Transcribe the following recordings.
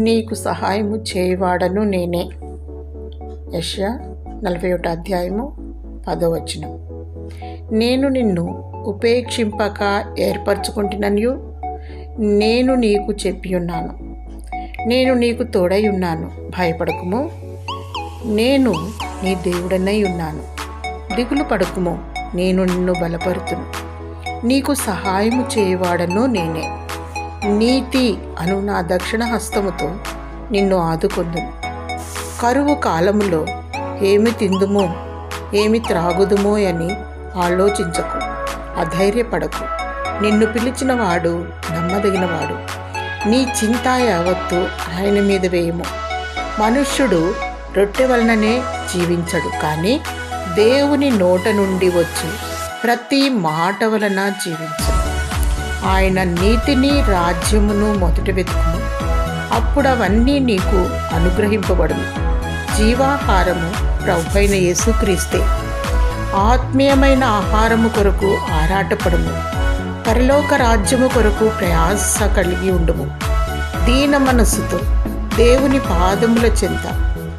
నీకు సహాయము చేయవాడను నేనే. యెషయా 41 అధ్యాయము 10వ వచనం. నేను నిన్ను ఉపేక్షింపక ఏర్పరచుకుంటున్నయు నేను నీకు చెప్పియున్నాను. నేను నీకు తోడై ఉన్నాను, భయపడకుము. నేను నీ దేవుడనై ఉన్నాను, దిగులు పడకుము. నేను నిన్ను బలపరుతును, నీకు సహాయము చేయవాడను నేనే. నీతి అను నా దక్షిణ హస్తముతో నిన్ను ఆదుకొందును. కరువు కాలములో ఏమి తిందుమో ఏమి త్రాగుదుమో అని ఆలోచించకు, అధైర్యపడకు. నిన్ను పిలిచిన వాడు నమ్మదగినవాడు. నీ చింత యావత్తు ఆయన మీద వేయము. మనుష్యుడు రొట్టె వలననే జీవించడు, కానీ దేవుని నోట నుండి వచ్చి ప్రతి మాట వలన జీవించు. ఆయన నీతిని రాజ్యమును మొదట వెతుకుము, అప్పుడు అవన్నీ నీకు అనుగ్రహింపబడును. జీవాహారము ప్రభువైన యేసుక్రీస్తే. ఆత్మీయమైన ఆహారము కొరకు ఆరాటపడుము. పరలోక రాజ్యము కొరకు ప్రయాస కలిగి ఉండుము. దీన మనస్సుతో దేవుని పాదముల చెంత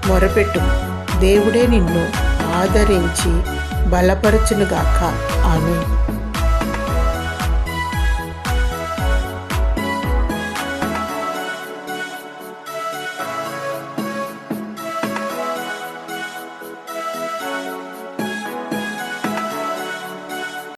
మొరపెట్టుము. దేవుడే నిన్ను ఆదరించి బలపరచునుగాక. ఆమేన్.